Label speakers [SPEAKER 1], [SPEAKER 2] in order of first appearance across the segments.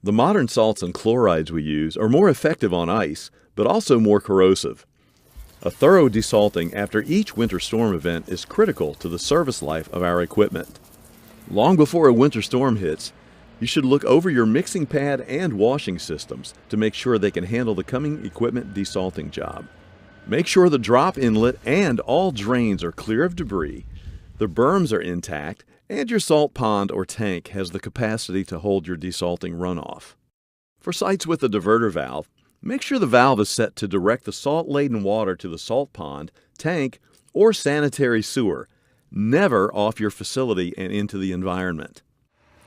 [SPEAKER 1] The modern salts and chlorides we use are more effective on ice, but also more corrosive. A thorough desalting after each winter storm event is critical to the service life of our equipment. Long before a winter storm hits, you should look over your mixing pad and washing systems to make sure they can handle the coming equipment desalting job. Make sure the drop inlet and all drains are clear of debris, the berms are intact, and your salt pond or tank has the capacity to hold your desalting runoff. For sites with a diverter valve, make sure the valve is set to direct the salt-laden water to the salt pond, tank, or sanitary sewer, never off your facility and into the environment.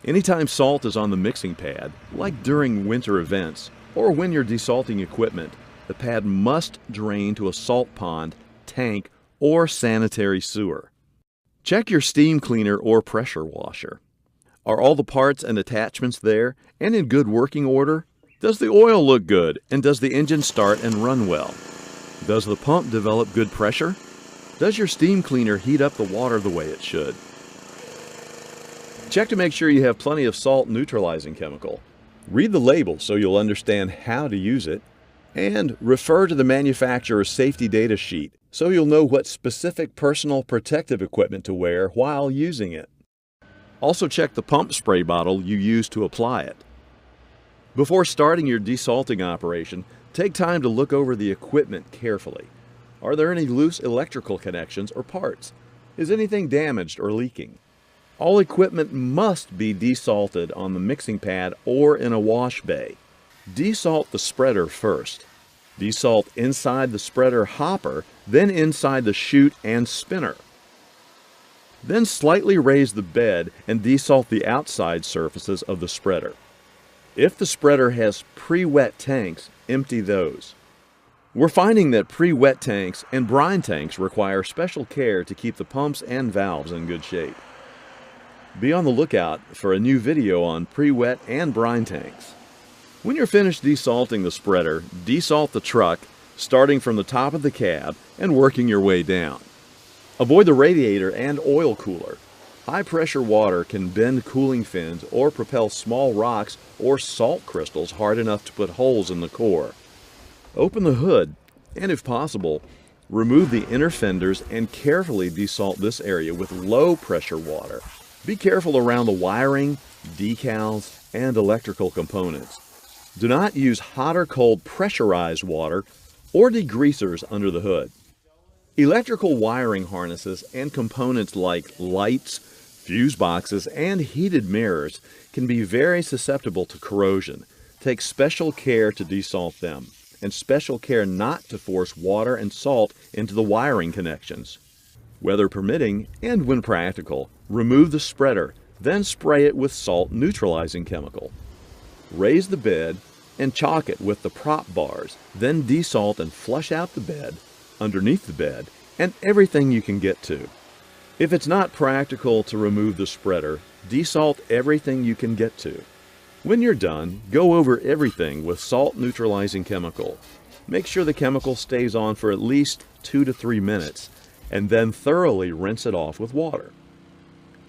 [SPEAKER 1] Anytime salt is on the mixing pad, like during winter events or when you're desalting equipment, the pad must drain to a salt pond, tank, or sanitary sewer. Check your steam cleaner or pressure washer. Are all the parts and attachments there and in good working order? Does the oil look good and does the engine start and run well? Does the pump develop good pressure? Does your steam cleaner heat up the water the way it should? Check to make sure you have plenty of salt neutralizing chemical. Read the label so you'll understand how to use it, and refer to the manufacturer's safety data sheet so you'll know what specific personal protective equipment to wear while using it. Also check the pump spray bottle you use to apply it. Before starting your desalting operation, take time to look over the equipment carefully. Are there any loose electrical connections or parts? Is anything damaged or leaking? All equipment must be desalted on the mixing pad or in a wash bay. Desalt the spreader first. Desalt inside the spreader hopper, then inside the chute and spinner. Then slightly raise the bed and desalt the outside surfaces of the spreader. If the spreader has pre-wet tanks, empty those. We're finding that pre-wet tanks and brine tanks require special care to keep the pumps and valves in good shape. Be on the lookout for a new video on pre-wet and brine tanks. When you're finished desalting the spreader, desalt the truck, starting from the top of the cab and working your way down. Avoid the radiator and oil cooler. High-pressure water can bend cooling fins or propel small rocks or salt crystals hard enough to put holes in the core. Open the hood, and if possible, remove the inner fenders and carefully desalt this area with low-pressure water. Be careful around the wiring, decals, and electrical components. Do not use hot or cold pressurized water or degreasers under the hood. Electrical wiring harnesses and components like lights, fuse boxes, and heated mirrors can be very susceptible to corrosion. Take special care to desalt them, and special care not to force water and salt into the wiring connections. Weather permitting, and when practical, remove the spreader, then spray it with salt neutralizing chemical. Raise the bed and chalk it with the prop bars, then desalt and flush out the bed, underneath the bed, and everything you can get to. If it's not practical to remove the spreader, desalt everything you can get to. When you're done, go over everything with salt neutralizing chemical. Make sure the chemical stays on for at least 2 to 3 minutes, and then thoroughly rinse it off with water.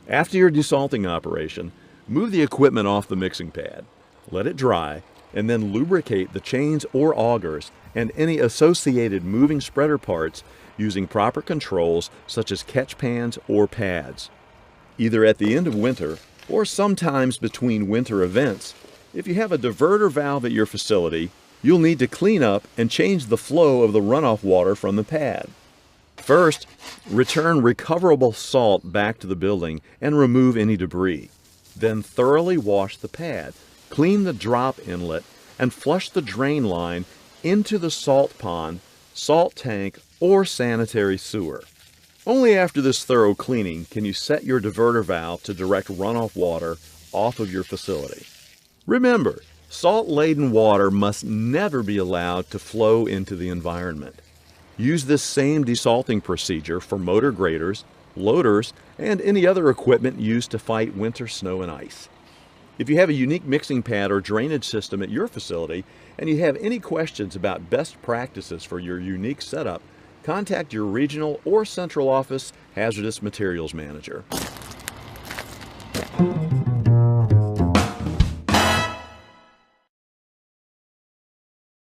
[SPEAKER 1] After your desalting operation, move the equipment off the mixing pad. Let it dry, and then lubricate the chains or augers and any associated moving spreader parts using proper controls such as catch pans or pads. Either at the end of winter or sometimes between winter events, if you have a diverter valve at your facility, you'll need to clean up and change the flow of the runoff water from the pad. First, return recoverable salt back to the building and remove any debris. Then thoroughly wash the pad, clean the drop inlet, and flush the drain line into the salt pond, salt tank, or sanitary sewer. Only after this thorough cleaning can you set your diverter valve to direct runoff water off of your facility. Remember, salt-laden water must never be allowed to flow into the environment. Use this same desalting procedure for motor graders, loaders, and any other equipment used to fight winter snow and ice. If you have a unique mixing pad or drainage system at your facility and you have any questions about best practices for your unique setup, contact your regional or central office hazardous materials manager.